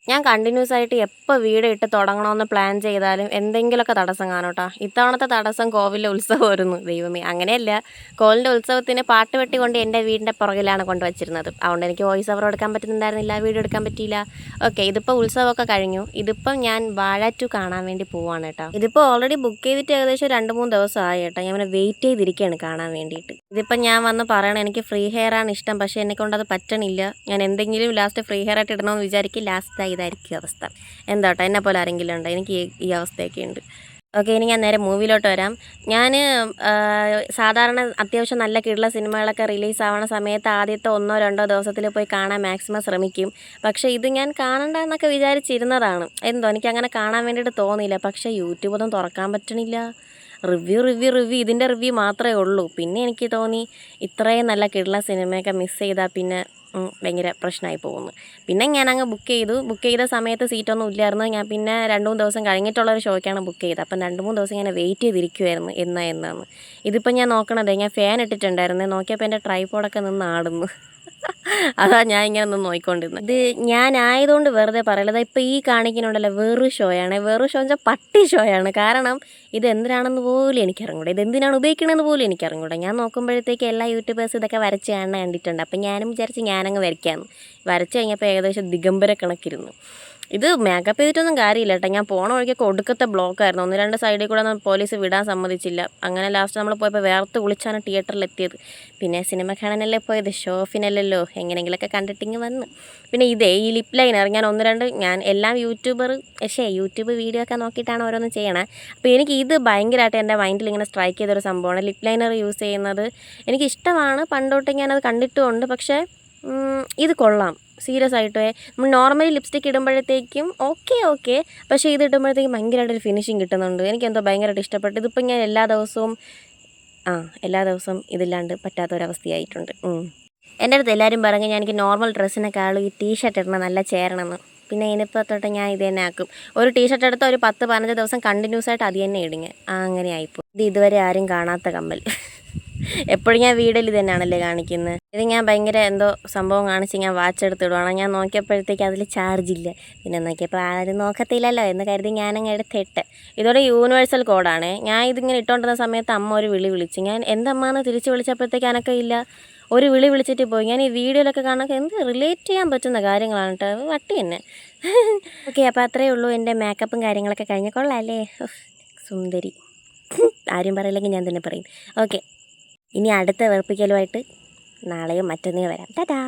ഞാൻ കണ്ടിന്യൂസ് ആയിട്ട് എപ്പോൾ വീഡിയോ ഇട്ട് തുടങ്ങണമെന്ന് പ്ലാൻ ചെയ്താലും എന്തെങ്കിലുമൊക്കെ തടസ്സം കാണും കേട്ടോ. ഇത്തവണത്തെ തടസ്സം കോവിലിലെ ഉത്സവമായിരുന്നു. ദൈവമേ, അങ്ങനെയല്ല, കോവിലിൻ്റെ ഉത്സവത്തിന് പാട്ട് വെട്ടിക്കൊണ്ട് എൻ്റെ വീടിൻ്റെ പുറകിലാണ് കൊണ്ടുവച്ചിരുന്നത്. അതുകൊണ്ട് എനിക്ക് വോയിസ് ഓവർ എടുക്കാൻ പറ്റുന്നുണ്ടായിരുന്നില്ല, വീഡിയോ എടുക്കാൻ പറ്റിയില്ല. ഓക്കെ, ഇതിപ്പോൾ ഉത്സവമൊക്കെ കഴിഞ്ഞു. ഇതിപ്പം ഞാൻ വാഴ 2 കാണാൻ വേണ്ടി പോവാണ് കേട്ടോ. ഇതിപ്പോൾ ഓൾറെഡി ബുക്ക് ചെയ്തിട്ട് ഏകദേശം 2-3 ദിവസമായി കേട്ടോ. ഞാൻ വെയിറ്റ് ചെയ്തിരിക്കുകയാണ് കാണാൻ വേണ്ടിയിട്ട്. ഇതിപ്പം ഞാൻ വന്ന് പറയണം, എനിക്ക് ഫ്രീ ഹെയർ ആണ് ഇഷ്ടം, പക്ഷേ എന്നെക്കൊണ്ട് അത് പറ്റണില്ല. ഞാൻ എന്തെങ്കിലും ലാസ്റ്റ് ഫ്രീ ഹെയർ ആയിട്ട് ഇടണമെന്ന് വിചാരിക്കും, ലാസ്റ്റ് ഇതായിരിക്കും അവസ്ഥ. എന്താട്ടോ, എന്നെ പോലെ ആരെങ്കിലും ഉണ്ടോ? എനിക്ക് ഈ അവസ്ഥയൊക്കെ ഉണ്ട്. ഓക്കെ, ഇനി ഞാൻ നേരെ മൂവിയിലോട്ട് വരാം. ഞാൻ സാധാരണ അത്യാവശ്യം നല്ല കിടുള്ള സിനിമകളൊക്കെ റിലീസ് ആവണ സമയത്ത് ആദ്യത്തെ 1-2 ദിവസത്തിൽ പോയി കാണാൻ മാക്സിമം ശ്രമിക്കും. പക്ഷേ ഇത് ഞാൻ കാണണ്ട എന്നൊക്കെ വിചാരിച്ചിരുന്നതാണ്. എന്തോ എനിക്കങ്ങനെ കാണാൻ വേണ്ടിയിട്ട് തോന്നിയില്ല. പക്ഷേ യൂട്യൂബൊന്നും തുറക്കാൻ പറ്റണില്ല. റിവ്യൂ ഇതിൻ്റെ റിവ്യൂ മാത്രമേ ഉള്ളൂ. പിന്നെ എനിക്ക് തോന്നി ഇത്രയും നല്ല കിടുള്ള സിനിമയൊക്കെ മിസ് ചെയ്താൽ പിന്നെ ഭയങ്കര പ്രശ്നമായി പോകുന്നു. പിന്നെ ഞാനങ്ങ് ബുക്ക് ചെയ്ത സമയത്ത് സീറ്റൊന്നും ഇല്ലായിരുന്നു. ഞാൻ പിന്നെ 2-3 ദിവസം കഴിഞ്ഞിട്ടുള്ളൊരു ഷോയ്ക്കാണ് ബുക്ക് ചെയ്തത്. അപ്പം 2-3 ദിവസം ഞാൻ വെയിറ്റ് ചെയ്തിരിക്കുമായിരുന്നു എന്നാന്ന്. ഇതിപ്പം ഞാൻ നോക്കണതേ, ഞാൻ ഫാൻ ഇട്ടിട്ടുണ്ടായിരുന്നു. നോക്കിയപ്പോൾ എൻ്റെ ട്രൈപോഡൊക്കെ നിന്ന് ആടുന്നു. അതാ ഞാൻ ഇങ്ങനെ ഒന്ന് നോക്കിക്കൊണ്ടിരുന്നത്. ഇത് ഞാനായതുകൊണ്ട് വെറുതെ പറയലത്. ഇപ്പം ഈ കാണിക്കുന്നുണ്ടല്ലോ, വെറു ഷോയാണ്. വെറു ഷോ എന്ന് വെച്ചാൽ പട്ടി ഷോയാണ്. കാരണം ഇത് എന്തിനാണെന്ന് പോലും എനിക്കറിഞ്ഞൂടാ. ഇതെന്തിനാണ് ഉപയോഗിക്കണമെന്ന് പോലും എനിക്കറിഞ്ഞൂടാ. ഞാൻ നോക്കുമ്പോഴത്തേക്ക് എല്ലാ യൂട്യൂബേഴ്സ് ഇതൊക്കെ വരച്ച് കാണാൻ കണ്ടിട്ടുണ്ട്. അപ്പം ഞാനും വിചാരിച്ച് ഞാനങ്ങ് വരയ്ക്കാമെന്ന്. വരച്ച് കഴിഞ്ഞപ്പോൾ ഏകദേശം ദിഗംബര കണക്കിരുന്നു. ഇത് മേക്കപ്പ് ചെയ്തിട്ടൊന്നും കാര്യമില്ല കേട്ടോ. ഞാൻ പോണ വഴിക്കൊക്കെ ഒടുക്കത്തെ ബ്ലോക്കായിരുന്നു. 1-2 സൈഡിൽ കൂടെ ഒന്നും പോലീസ് വിടാൻ സമ്മതിച്ചില്ല. അങ്ങനെ ലാസ്റ്റ് നമ്മൾ പോയപ്പോൾ വേർത്ത് കുളിച്ചാണ് തിയേറ്ററിലെത്തിയത്. പിന്നെ സിനിമ കാണാനല്ലേ പോയത്, ഷോ ഓഫിനല്ലല്ലോ. എങ്ങനെയെങ്കിലുമൊക്കെ കണ്ടിട്ടിങ്ങ് വന്ന്. പിന്നെ ഈ ലിപ്പ് ലൈനർ ഞാൻ എല്ലാം യൂട്യൂബ് വീഡിയോ ഒക്കെ നോക്കിയിട്ടാണ് ഓരോന്ന് ചെയ്യണേ. അപ്പോൾ എനിക്ക് ഇത് ഭയങ്കരമായിട്ട് എൻ്റെ മൈൻഡിൽ ഇങ്ങനെ സ്ട്രൈക്ക് ചെയ്തൊരു സംഭവമാണ്. ലിപ്പ് ലൈനർ യൂസ് ചെയ്യുന്നത് എനിക്കിഷ്ടമാണ്, പണ്ടോട്ട് ഞാനത് കണ്ടിട്ടുമുണ്ട്. പക്ഷേ ഇത് കൊള്ളാം, സീരിയസ് ആയിട്ട്. നമ്മൾ നോർമലി ലിപ്സ്റ്റിക് ഇടുമ്പോഴത്തേക്കും ഓക്കെ, പക്ഷേ ഇത് ഇടുമ്പോഴത്തേക്കും ഭയങ്കരമായിട്ടൊരു ഫിനിഷിങ് കിട്ടുന്നുണ്ട്. എനിക്കെന്തോ ഭയങ്കരമായിട്ട് ഇഷ്ടപ്പെട്ടു. ഇതിപ്പോൾ ഞാൻ എല്ലാ ദിവസവും ഇതില്ലാണ്ട് പറ്റാത്തൊരവസ്ഥയായിട്ടുണ്ട്. എൻ്റെ അടുത്ത് എല്ലാവരും പറഞ്ഞു എനിക്ക് നോർമൽ ഡ്രസ്സിനേക്കാളും ഈ ടീഷർട്ട് ഇടണം നല്ല ചേരണമെന്ന്. പിന്നെ ഇതിനിപ്പോൾ തൊട്ട് ഞാൻ ഇത് തന്നെ ആക്കും. ഒരു ടീഷർട്ട് എടുത്ത് ഒരു 10-15 ദിവസം കണ്ടിന്യൂസ് ആയിട്ട് അത് തന്നെ ഇടുങ്ങി. അങ്ങനെ ആയിപ്പോൾ. ഇത് ഇതുവരെ ആരും കാണാത്ത കമ്മൽ. എപ്പോഴും ഞാൻ വീഡിയോയിൽ ഇത് തന്നെയാണല്ലേ കാണിക്കുന്നത്. ഇത് ഞാൻ ഭയങ്കര എന്തോ സംഭവം കാണിച്ച് ഞാൻ വാച്ച് എടുത്തിടുവാണ്. ഞാൻ നോക്കിയപ്പോഴത്തേക്ക് അതിൽ ചാർജ് ഇല്ല. പിന്നെ നോക്കിയപ്പോൾ ആരും നോക്കത്തില്ലല്ലോ എന്ന് കരുതി ഞാനങ്ങ് എടുത്തിട്ട്. ഇതോടെ യൂണിവേഴ്സൽ കോഡാണ്. ഞാൻ ഇതിങ്ങനെ ഇട്ടുകൊണ്ടിരുന്ന സമയത്ത് അമ്മ ഒരു വിളിച്ചു. ഞാൻ എന്തമ്മാന്ന് തിരിച്ച് വിളിച്ചപ്പോഴത്തേക്ക് അനക്കം ഇല്ല. ഒരു വിളിച്ചിട്ട് പോയി. ഞാൻ ഈ വീഡിയോയിലൊക്കെ കാണാൻ എന്ത് റിലേറ്റ് ചെയ്യാൻ പറ്റുന്ന കാര്യങ്ങളാണ് കേട്ടോ. വട്ടി തന്നെ. ഓക്കെ, അപ്പോൾ അത്രയേ ഉള്ളൂ. എൻ്റെ മേക്കപ്പും കാര്യങ്ങളൊക്കെ കഴിഞ്ഞ കൊള്ളാമല്ലേ, സുന്ദരി. ആരും പറയില്ലെങ്കിൽ ഞാൻ തന്നെ പറയും. ഓക്കെ, ഇനി അടുത്ത വെറുപ്പിക്കലുമായിട്ട് നാളെയോ മറ്റന്നേ വരാം. ടാറ്റാ.